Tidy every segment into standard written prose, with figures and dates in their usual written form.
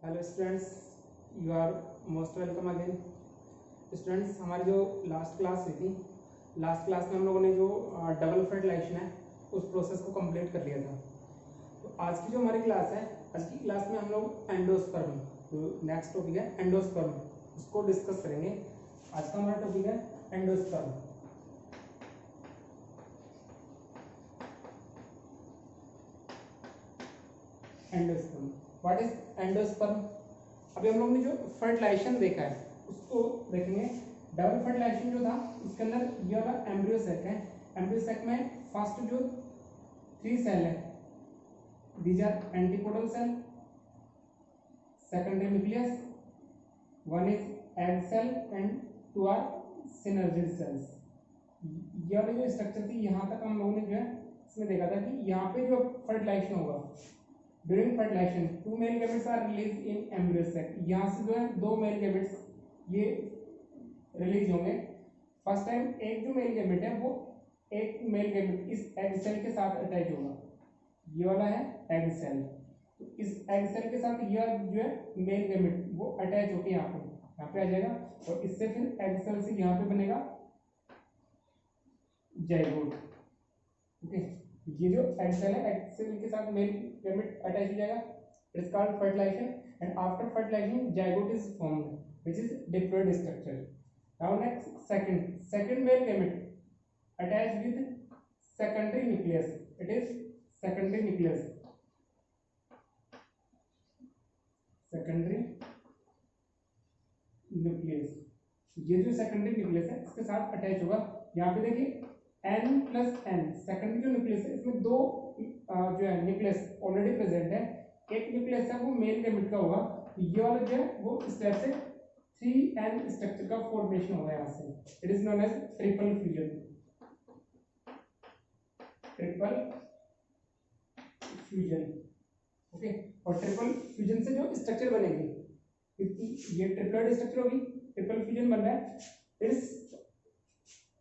Hello students, you are most welcome again. Students, हमारी जो last class हुई थी, लास्ट क्लास में हम लोगों ने जो डबल फर्टिलाइजेशन है उस प्रोसेस को कंप्लीट कर लिया था। तो आज की जो हमारी क्लास है, आज की क्लास में हम लोग एंडोस्पर्म, जो नेक्स्ट टॉपिक है एंडोस्पर्म, उसको डिस्कस करेंगे। आज का हमारा टॉपिक है endosperm. Endosperm, what is endosperm? अभी हम लोग ने जो फर्टिलाइजेशन देखा है उसको देखेंगे। डबल फर्टिलाइजेशन जो था उसके अंदर ये वाला एम्ब्रियो सेक है। एम्ब्रियो सेक में फर्स्ट जो 3 सेल है, these are antipodal cell, secondary nucleus, one is egg cell and 2 are synergid cells. ये वाली जो स्ट्रक्चर थी, यहाँ तक हम लोगों ने जो है इसमें देखा था कि यहाँ पे जो फर्टिलाइजेशन होगा, during fertilisation 2 male gametes are release in embryo sac. यहाँ से जो है 2 मेल गैमेट्स ये रिलीज होंगे। फर्स्ट टाइम एक जो मेल गैमेट है वो एक मेल गैमेट इस एग सेल के साथ अटैच होगा। ये वाला है एग सेल, तो इस एग सेल के साथ ये जो है मेल गैमेट वो अटैच होकर यहाँ पे आ जाएगा, और इससे फिर एग सेल से यहाँ पे बनेगा जाइगोट। ओके, ये जो एग सेल है, एग सेल के साथ मेल गैमेट अटैच हो जाएगा, it is called fertilisation, and after fertilisation zygote is formed which is diploid structure. Now next second male gamete attached with secondary nucleus, it is secondary nucleus, secondary nucleus। ये जो secondary nucleus है इसके साथ attach होगा। यहाँ पे देखिए n+n secondary जो न्यूक्लियस है, इसमें 2 जो है न्यूक्लियस ऑलरेडी प्रेजेंट है। एक न्यूक्लियस है वो मेल गैमेट का होगा, ये वाला जो है वो स्टेप से 3n स्ट्रक्चर का फॉर्मेशन होगा यहाँ से। It is known as triple fusion, triple fusion. Okay, और ट्रिपल फ्यूजन से जो स्ट्रक्चर बनेगी, ये ट्रिपलोइड स्ट्रक्चर होगी, ट्रिपल फ्यूजन बन रहा है। इस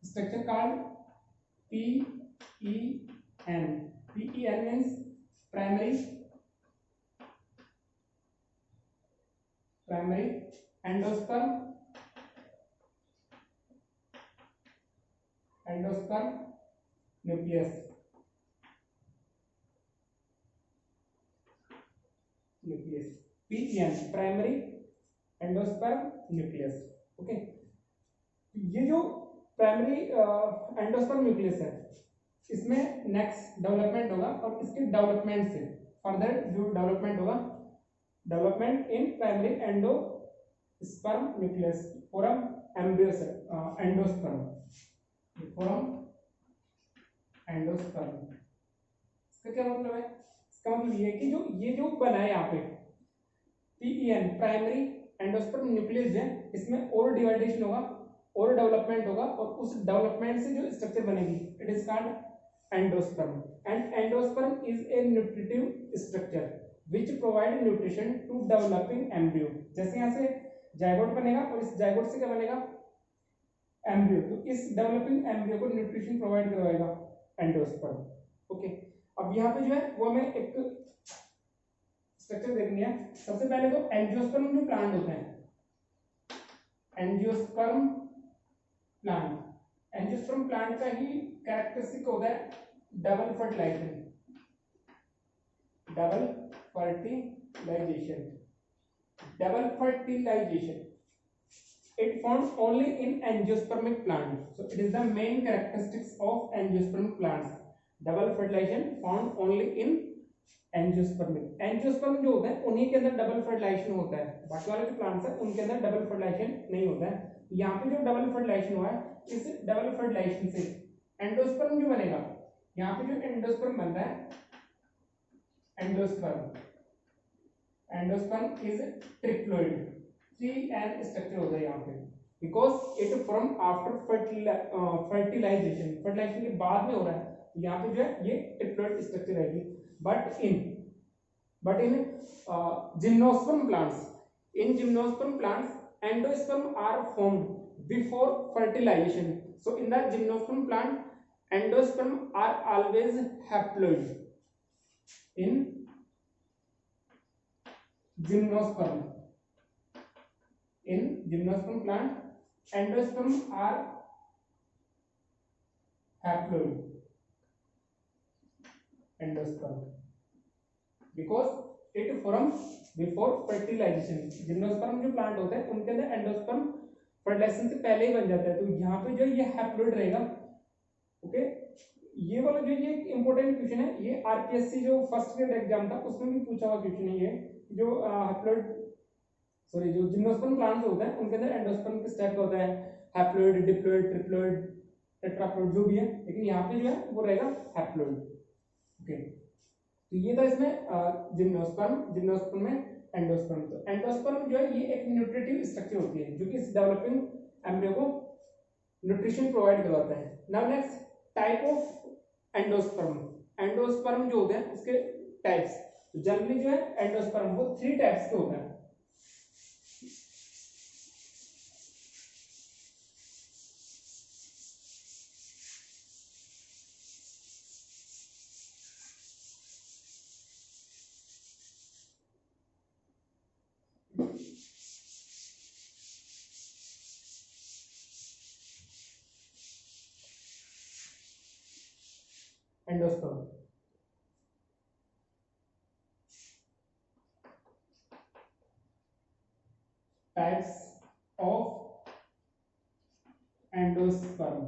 structure called PEN। PEN means primary endosperm nucleus. PEN primary endosperm nucleus. Okay, ये जो प्राइमरी एंडोस्पर्म न्यूक्लियस है, इसमें नेक्स्ट डेवलपमेंट होगा, और इसके डेवलपमेंट से फर्दर जो डेवलपमेंट होगा, development in primary endosperm nucleus from embryo endosperm, from endosperm. इसका क्या मतलब है? इसका मतलब ये है कि जो बना है यहाँ पे PEN प्राइमरी एंडोस्पर्म न्यूक्लियस है, इसमें और डिवाइडेशन होगा और डेवलपमेंट होगा, और उस डेवलपमेंट से जो स्ट्रक्चर बनेगी it is called endosperm. And endosperm is a nutritive structure which provide nutrition to developing embryo. जैसे यहाँ से जाइगोट बनेगा और इस जाइगोट से क्या बनेगा? एम्ब्रियो। तो इस डेवलपिंग एम्ब्रियो को न्यूट्रिशन प्रोवाइड करवाएगा एंडोस्पर्म। ओके, अब यहाँ पे जो है वो हमें एक स्ट्रक्चर देखनी है। सबसे पहले तो एंजियोस्पर्म जो प्लांट होते हैं, एंजियोस्पर्म प्लांट का ही कैरेक्टरिस्टिक होता है double fertilisation. It forms only in angiospermic plants. So it is the main characteristics of angiospermic plants. Double fertilization found only in angiospermic. Angiosperm जो होता है उन्हीं के अंदर डबल फर्टिलाइजेशन होता है, बाकी वाले जो प्लांट्स है उनके अंदर डबल फर्टिलाइजेशन नहीं होता है। यहाँ पे जो डबल फर्टिलाइजेशन हुआ है, इस डबल फर्टिलाइजेशन से एंडोस्पर्म जो बनेगा, यहाँ पे जो एंडोस्पर्म बन रहा है, endosperm is triploid, 3n structure होता है यहाँ पे, because it from after fertilisation के बाद में हो रहा है। यहाँ पे जो है ये ट्रिप्लोइड स्ट्रक्चर रहेगी। But in gymnosperm plants, endosperm are formed before fertilization. So in the gymnosperm plant, endosperm are always haploid. In gymnosperm. In gymnosperm plant, endosperm are haploid. Endosperm because it forms before fertilization. Gymnosperm जो plant होता है उनके अंदर endosperm fertilisation से पहले ही बन जाता है, तो यहाँ पे जो ये हैप्लोइड रहेगा. ओके, ये वाला जो ये इंपॉर्टेंट क्वेश्चन है, ये आरपीएससी जो फर्स्ट ग्रेड एग्जाम था उसमें भी पूछा हुआ क्वेश्चन है. ये जो हैप्लोइड सॉरी जो जिम्नोस्पर्म प्लांट्स होते हैं उनके अंदर एंडोस्पर्म किस टाइप का होता है, हैप्लोइड, डिप्लोइड, ट्रिप्लोइड, टेट्राप्लोइड जो भी है, लेकिन यहाँ पे जो है वो रहेगा हैप्लोइड. ओके, तो ये था इसमें जिम्नोस्पर्म में एंडोस्पर्म. तो एंडोस्पर्म जो है ये एक न्यूट्रिटिव स्ट्रक्चर होती है जो कि इस डेवलपिंग एम्ब्रियो को न्यूट्रिशन प्रोवाइड करवाता है. Now next type of endosperm. Endosperm जो होते हैं उसके टाइप्स, तो जनरली जो है एंडोस्पर्म वो 3 टाइप्स के होते हैं. Endosperm types of endosperm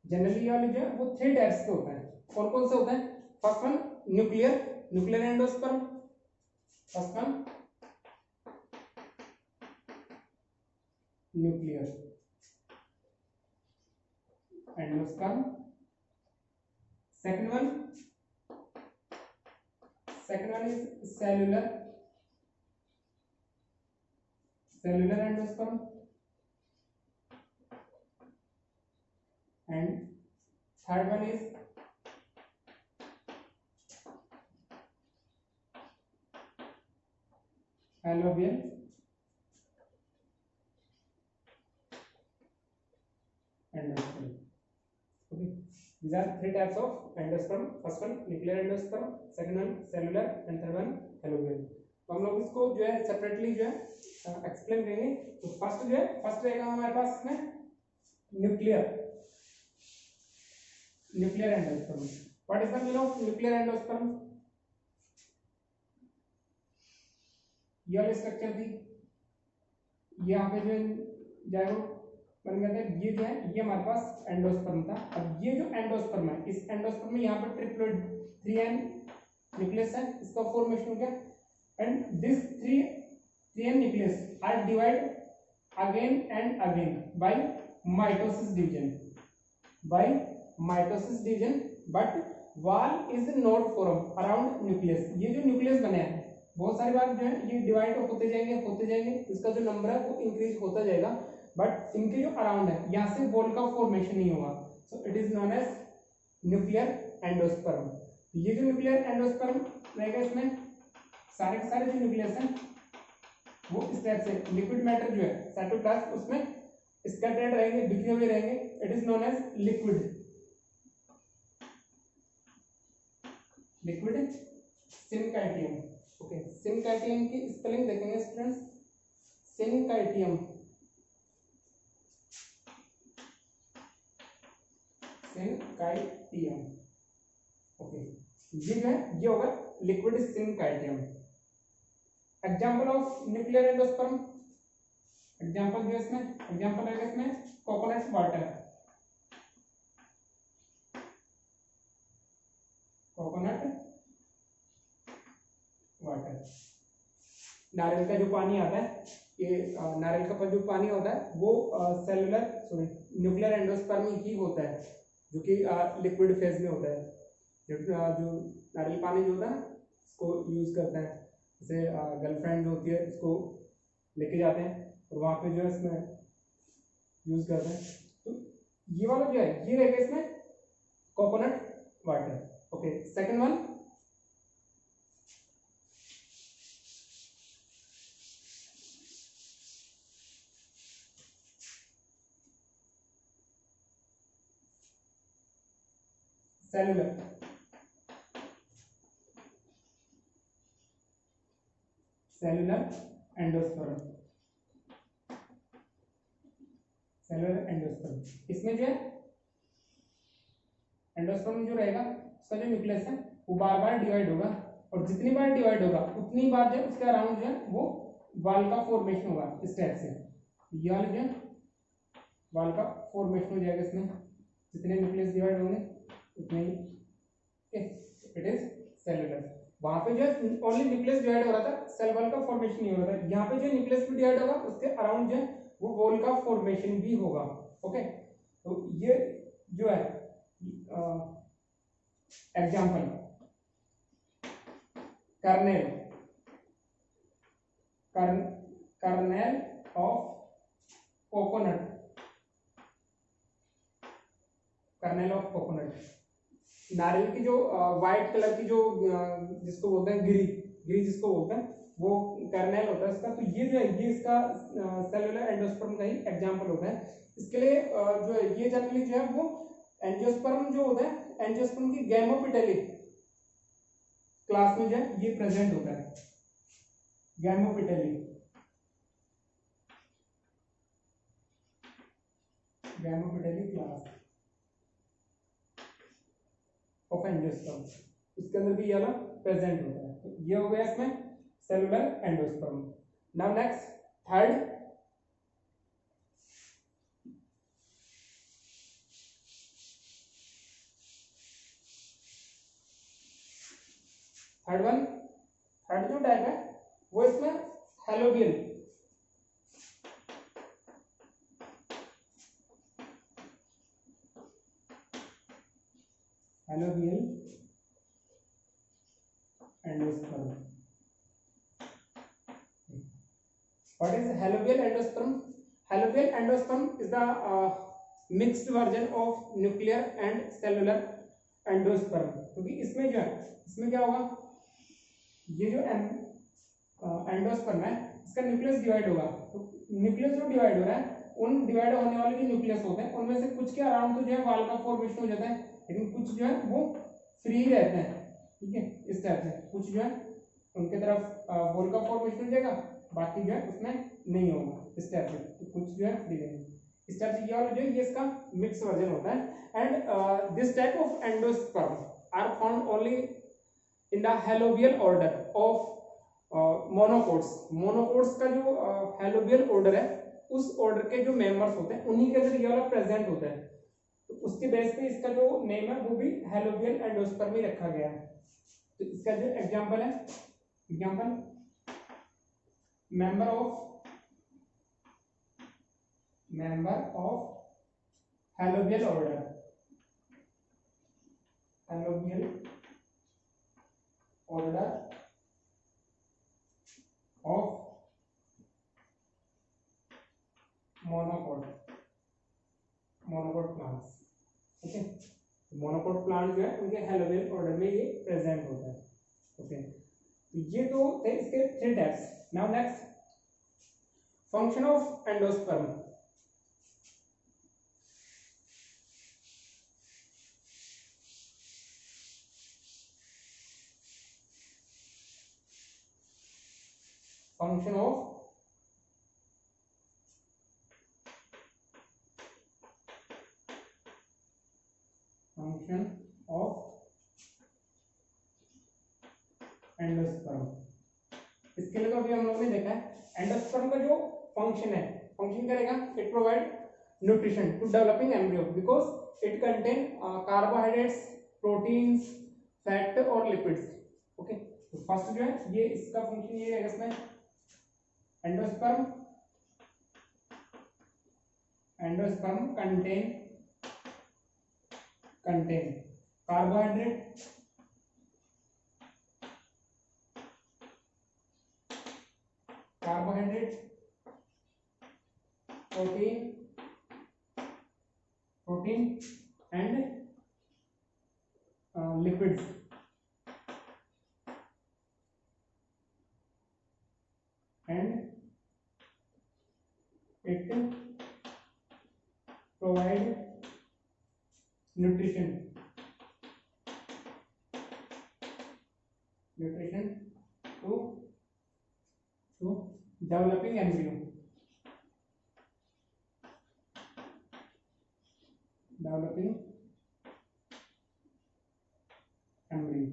generally वाले जो है वो 3 टाइप्स के होते हैं. कौन कौन से होते हैं? First one nuclear endosperm. First one nuclear endosperm. Second one is cellular endosperm. And third one is alluvial endosperm. Okay, these are 3 types of endosperm. First one nuclear endosperm, second one cellular and third one alluvial. तो हम लोग इसको जो है separately जो है explain करेंगे. तो फर्स्ट रहेगा हमारे पास इसमें nuclear endosperm. What is the meaning of nuclear endosperm? ये वाली स्ट्रक्चर थी, यहाँ पे जो जाएगा बन गया था, ये जो है ये हमारे पास एंडोस्पर्म था. अब ये जो एंडोस्पर्म है, इस एंडोस्पर्म में यहाँ पर ट्रिप्लोइड 3n न्यूक्लियस है, इसका फॉर्मेशन हो गया. And this 3n nucleus are divide again and again by mitosis division, but wall is not form around nucleus. ये जो न्यूक्लियस बने हैं बहुत सारी बार जो है ये डिवाइड होते जाएंगे, इसका जो नंबर है वो इंक्रीज होता जाएगा, बट इनके जो अराउंड है यहाँ से वॉल का फॉर्मेशन नहीं होगा. So it is known as nuclear endosperm. ये जो न्यूक्लियर एंडोस्पर्म रहेगा इसमें सारे के सारे जो न्यूक्लियस हैं वो इस टाइप से लिक्विड मैटर जो है साइटोप्लाज्म उसमें स्कैटर्ड रहेंगे, बिखरे हुए रहेंगे. It is known as liquid syncytium. Okay, syncytium की स्पेलिंग देखेंगे स्टूडेंट्स. सिनकाइटियम ओके, ये जो है ये होगा liquid syncytium. Example of nuclear endosperm, example जो इसमें एग्जांपल रहेगा इसमें कोकोनट वाटर. नारियल का जो पानी आता है, ये नारियल का जो पानी होता है वो न्यूक्लियर एंडोस्पर्म ही होता है, जो कि लिक्विड फेज में होता है. जो नारियल पानी जो होता है इसको यूज करते हैं, जैसे गर्लफ्रेंड जो होती है इसको लेके जाते हैं और वहाँ पे जो है इसमें यूज करते हैं. तो ये वाला जो है ये रहेगा इसमें coconut water. Okay, second one cellular cellular endosperm, cellular endosperm. इसमें जो है एंडोस्पर्म जो रहेगा उसका जो न्यूक्लियस है वो बार बार डिवाइड होगा, और जितनी बार डिवाइड होगा उतनी बार जो उसके अराउंड जो है वो वाल का फॉर्मेशन होगा इस टाइप से। ये वाला जो है वाल का फॉर्मेशन हो जाएगा इसमें, जितने न्यूक्लियस डिवाइड होंगे उतने ही। It is cellular. वहां पे जो है ओनली न्यूक्लियस डिवाइड हो रहा था, सेल वॉल का फॉर्मेशन नहीं हो रहा था। यहाँ पे जो न्यूक्लियस भी डिवाइड होगा उसके अराउंड जो है वो वॉल का फॉर्मेशन भी होगा। ओके, तो ये जो है example kernel, kernel of coconut, kernel of coconut, नारियल की जो व्हाइट कलर की जो जिसको बोलते हैं गिरी, गिरी जिसको बोलते हैं वो कर्नेल होता है इसका। तो ये जो है ये इसका सेलुलर एंडोस्पर्म का ही एग्जांपल होता है। इसके लिए जो है ये जनरली जो है वो एंजियोस्पर्म जो होता है, एंजियोस्पर्म की गैमोपिटेली क्लास में जो है ये प्रेजेंट होता है, gamopetaly, gamopetaly class of angiosperm, इसके अंदर भी ये वाला प्रेजेंट होता है। तो ये हो गया इसमें cellular endosperm. Now next third, third one, third जो टाइप है वो इसमें helobial, helobial endosperm. What is hallobial endosperm? Hallobial endosperm is the mixed version of nuclear and cellular endosperm। क्योंकि इसमें जो है इसमें क्या होगा, ये जो एंडोस्पर्म है इसका न्यूक्लियस डिवाइड होगा। तो न्यूक्लियस जो डिवाइड हो रहा है उन डिवाइड होने वाले जो न्यूक्लियस होते हैं उनमें से कुछ के अराउंड तो जो है वाल का फॉर्मेशन हो जाता है, लेकिन कुछ जो है वो फ्री रहते हैं। ठीक है, इस टाइप से कुछ जो है उनके तरफ वॉल का फॉर्मेशन हो जाएगा, बाकी जो है उसमें नहीं होगा इस टाइप से। तो कुछ जो है फ्री रहेंगे इस टाइप से। ये वाला जो है ये इसका मिक्स वर्जन होता है। And this type of endosperm are found only in the helobial order of monocots. Monocots का जो हेलोबियल ऑर्डर है उस ऑर्डर के जो मेंबर्स होते हैं उन्हीं के अंदर ये वाला प्रेजेंट होता है। तो उसके बेस पे इसका जो नेम है वो भी हेलोबियल एंडोस्पर्म ही रखा गया है। तो इसका जो एग्जांपल है, example member of halobial order, halobial order of monocot, monocot plants। Okay, monocot plant जो है उनके हेलोबियल ऑर्डर में ये प्रेजेंट होता है। ओके, ये तो थे इसके three types. Now next, function of endosperm. Function of endosperm. इसके लिए तो अभी हम लोगों ने देखा है एंडोस्पर्म का जो फंक्शन है, फंक्शन करेगा it provide nutrition to developing embryo because it contain carbohydrates, proteins, fat और लिपिड्स। ओके, तो फर्स्ट जो है ये इसका फंक्शन ये है इसमें endosperm, endosperm contain carbohydrate, protein and lipids. And it provide nutrition to developing embryo, developing embryo.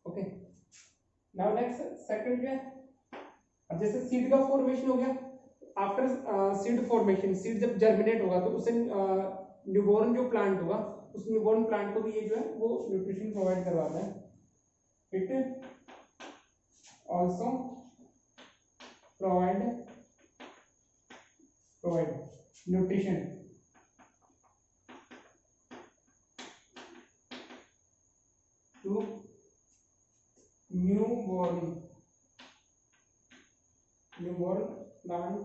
Okay, now next second क्या है, अब जैसे सीड का फॉर्मेशन हो गया, आफ्टर सीड फॉर्मेशन, सीड जब जर्मिनेट होगा तो उसे न्यूबॉर्न जो प्लांट होगा उस न्यूबॉर्न प्लांट को भी ये जो है वो न्यूट्रिशन प्रोवाइड करवाता है। It also provide nutrition to newborn plant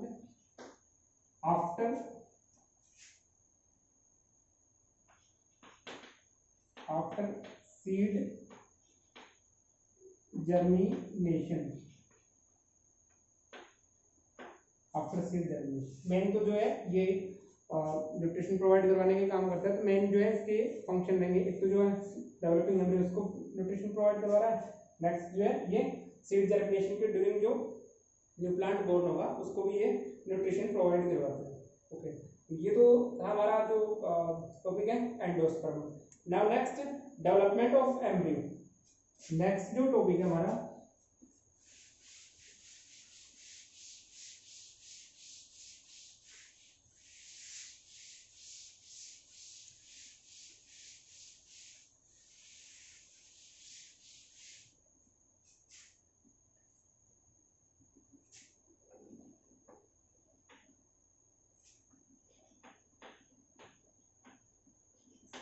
after seed germination, main तो जो है ये न्यूट्रिशन प्रोवाइड करवाने के काम करता है। तो मेन जो है इसके फंक्शन रहेंगे, एक तो जो है डेवलपिंग एम्ब्रियो उसको न्यूट्रिशन प्रोवाइड करवा रहा है, नेक्स्ट जो है ये सीड जर्मिनेशन के ड्यूरिंग जो न्यू प्लांट बोर्न होगा उसको भी ये न्यूट्रिशन प्रोवाइड करवाते हैं। ओके, तो ये तो हमारा जो टॉपिक है endosperm. Now next development of embryo, next जो टॉपिक है हमारा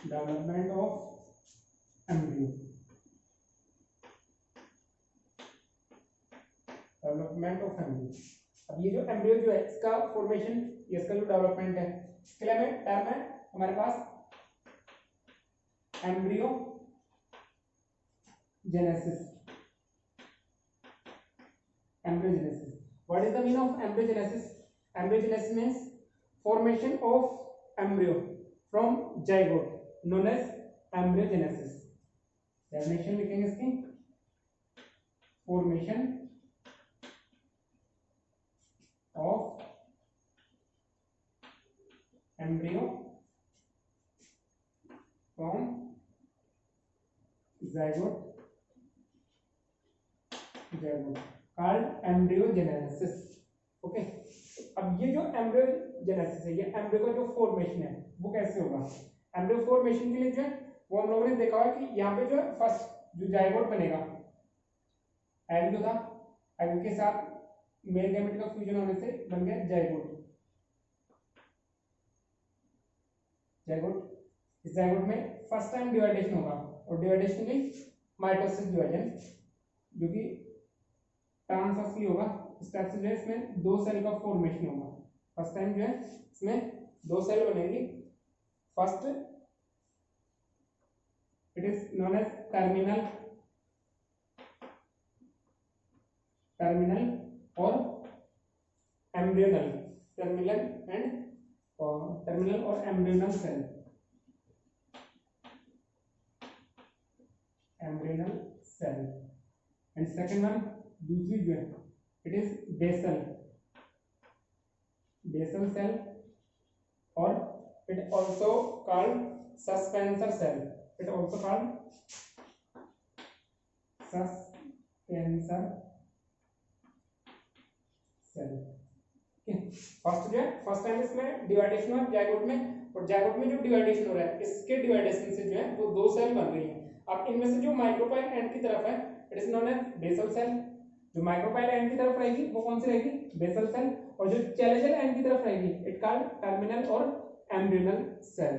development of embryo, development of embryo. अब ये जो एम्ब्रियो जो है इसका फॉर्मेशन, इसका जो डेवलपमेंट है, इसके लिए हमें टर्म है हमारे पास embryogenesis. Embryogenesis. What is the meaning of embryogenesis? Embryogenesis means formation of embryo from zygote, known as embryogenesis. Definition लिखेंगे इसकी, formation of embryo from zygote called embryogenesis. Okay, अब ये जो एम्ब्रियोजेनेसिस है, ये एम्ब्रियो का जो फॉर्मेशन है वो कैसे होगा। एम्ब्रियो फॉर्मेशन के लिए जो है वो हम लोगों ने देखा है कि यहाँ पे जो है फर्स्ट जो जाइगोट बनेगा, एग जो था, एग के साथ मेल गैमेट का फ्यूजन होने से बन गया जाइगोट। इस जाइगोट में फर्स्ट टाइम डिवाइडेशन होगा, और डिवाइडेशन की माइटोसिस डिवीजन जो कि ट्रांसवर्सली होगा। इस टाइप से जो है इसमें दो सेल का फॉर्मेशन होगा। फर्स्ट टाइम जो है इसमें दो सेल बनेंगी, first it is known as terminal और एम्ब्रियोनल, टर्मिनल और embryonal cell, and second one दूसरी जो है इट इज बेसल सेल, और it also called suspensor cell, first जो है फर्स्ट टाइम इसमें डिवाइडेशन हुआ जाइगोट में, और जाइगोट में जो डिवाइडेशन हो रहा है इसके डिवाइडेशन से जो है वो दो सेल बन रही है। अब इनमें से जो माइक्रोपाइल एंड की तरफ है it is known as basal cell, जो माइक्रोपाइल एंड की तरफ रहेगी वो कौन सी रहेगी, बेसल सेल, और जो चैलेंजर एंड की तरफ रहेगी इट कॉल्ड टर्मिनल और एम्ब्रियोनल सेल।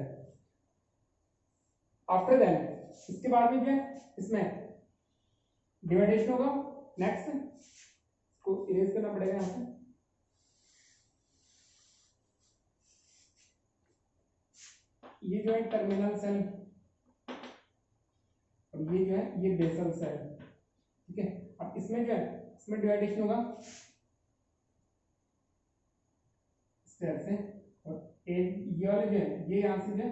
आफ्टर देन इसके बाद में जो है इसमें डिवाइडेशन होगा, नेक्स्ट इसको इरेज करना पड़ेगा यहाँ पे, ये जो है टर्मिनल सेल और ये जो है ये बेसल सेल, ठीक है। अब इसमें जो है इसमें डिवाइडेशन होगा इस तरह से, और एक ये वाले जो है ये यहाँ से जो है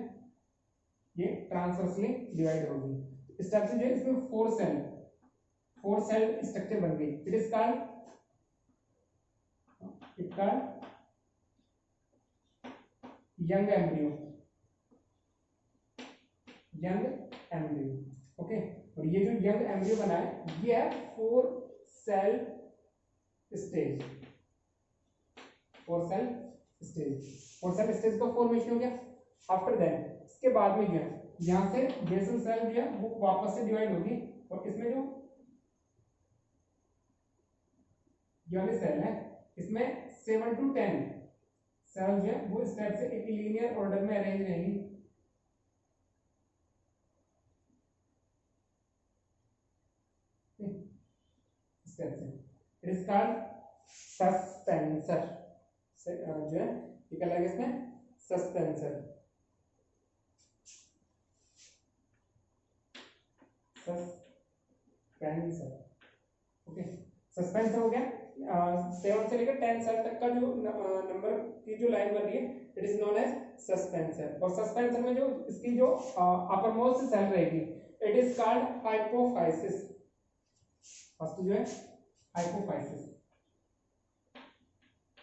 ये ट्रांसवर्सली डिवाइड होगी। इस टाइप से जो है इसमें फोर सेल स्ट्रक्चर बन गई, it is called it called young embryo, young embryo. Okay, और ये जो यंग एम्ब्रियो बना है ये है 4 cell stage, 4 cell stage, 4 cell stage का फॉर्मेशन हो गया। आफ्टर देन इसके बाद में जो है यहाँ से बेसल सेल जो है वो वापस से डिवाइड होगी, और इसमें जो ये वाली सेल है इसमें 7 to 10 सेल जो है वो इस टाइप से एक लीनियर ऑर्डर में अरेंज रहेंगी। इस टाइप से इट इज कॉल्ड सस्पेंसर, जो है ये क्या लगेगा इसमें सस्पेंसर, सस्पेंसर। ओके, सस्पेंसर हो गया। 7 से लेकर 10 सेल तक का जो नंबर की जो लाइन बन रही है it is known as suspensor. और सस्पेंसर में जो इसकी जो अपर मोस्ट सेल रहेगी it is called hypophysis. First जो है हाइपोफाइसिस,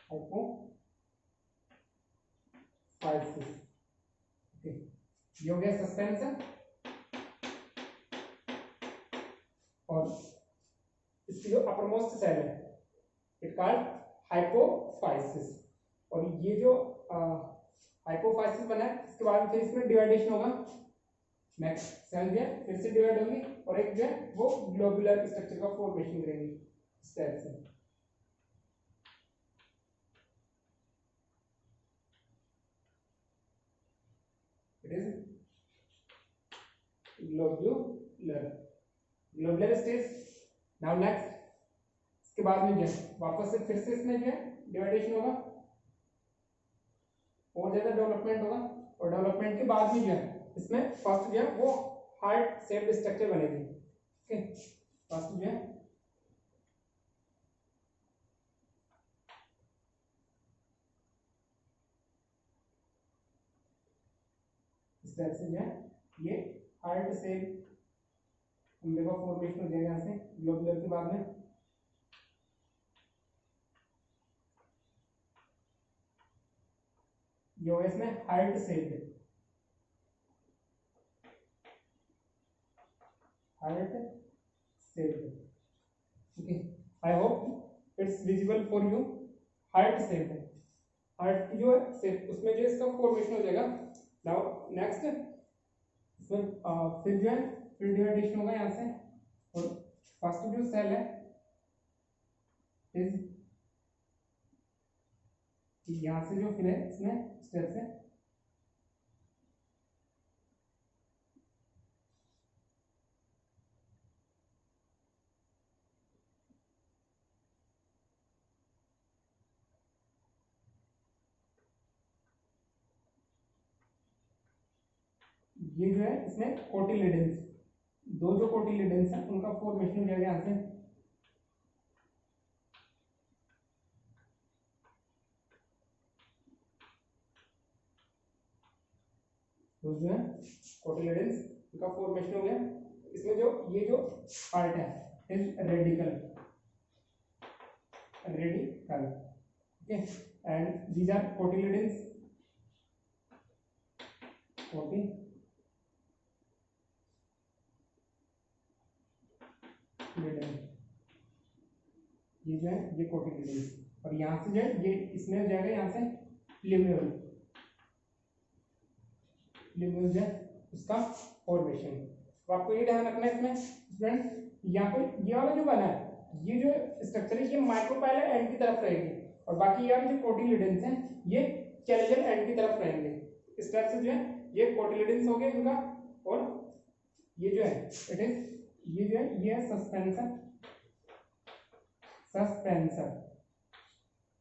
हाइपोफाइसिस। ओके, ये हो गया सस्पेंसर। और इसकी जो अपर मोस्ट सेल है इट कॉल्ड हाइपोफाइसिस। और ये जो हाइपोफाइसिस बना है इसके बाद फिर इसमें डिवाइडेशन होगा, नेक्स्ट सेल जो है फिर से डिवाइड होगी और एक जो है वो ग्लोबुलर स्ट्रक्चर का फॉर्मेशन करेंगी इस टाइप से। It is globular stage. Now next इसके बाद में जो है वापस से फिर से इसमें जो है डिवाइडेशन होगा और ज्यादा डेवलपमेंट होगा, और डेवलपमेंट के बाद में जो है इसमें फर्स्ट जो है वो हार्ट शेप्ड स्ट्रक्चर बनेगी। ओके, फर्स्ट जो है इस तरह से जो है ये हार्ट शेप का फॉर्मेशन हो जाएगा यहाँ से ग्लोबुलर के बाद में। ये होगा इसमें heart shape, heart shape. Okay, I hope it's visible for you. Heart shape है, हार्ट की जो है शेप उसमें जो इसका फॉर्मेशन हो जाएगा। नाउ नेक्स्ट इसमें फिर जो है फिर डिवाइडेशन होगा यहाँ से, और फर्स्ट जो सेल है इज यहाँ से जो फिर है इसमें स्टेप से ये जो है इसमें कोटिलिडन्स, दो जो कोटिलिडन्स हैं उनका फॉर्मेशन हो जाएगा यहाँ से। तो जो है कोटिलिडन्स उनका फॉर्मेशन हो गया। इसमें जो ये जो पार्ट है is radical, radical. Okay, and these are cotyledons, ये जो है ये कोटिलिडन्स, और यहाँ से जो है ये इसमें हो जाएगा यहाँ से लिम्यूल, लिम्यूल जो है उसका फॉर्मेशन। तो आपको ये ध्यान रखना है इसमें स्टूडेंट, यहाँ पे ये वाला जो बना है ये जो स्ट्रक्चर है ये माइक्रोपाइलर एंड की तरफ रहेगी, और बाकी ये वाले जो कोटिलिडन्स हैं ये कैलिजल एंड की तरफ रहेंगे। इस तरह से जो है ये कोटिलिडन्स हो गए इनका, और ये जो है इट इज ये जो है ये है सस्पेंसर, सस्पेंसर।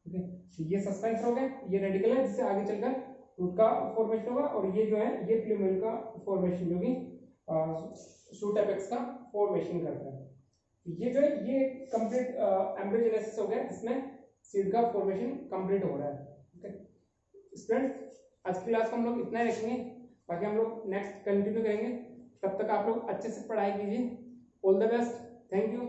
ओके, ये सस्पेंसर हो गए, ये रेडिकल है जिससे आगे चलकर रूट का फॉर्मेशन होगा, और ये जो है ये प्लूमेल का फॉर्मेशन जो कि शूट एपेक्स का फॉर्मेशन करता है। ये जो है ये कंप्लीट एम्ब्रियोजेनेसिस हो गया जिसमें सीड का फॉर्मेशन कंप्लीट हो रहा है। ओके स्टूडेंट्स, आज की क्लास को हम लोग इतना ही रखेंगे, बाकी हम लोग नेक्स्ट कंटिन्यू करेंगे। तब तक आप लोग अच्छे से पढ़ाई कीजिए। All the best, thank you.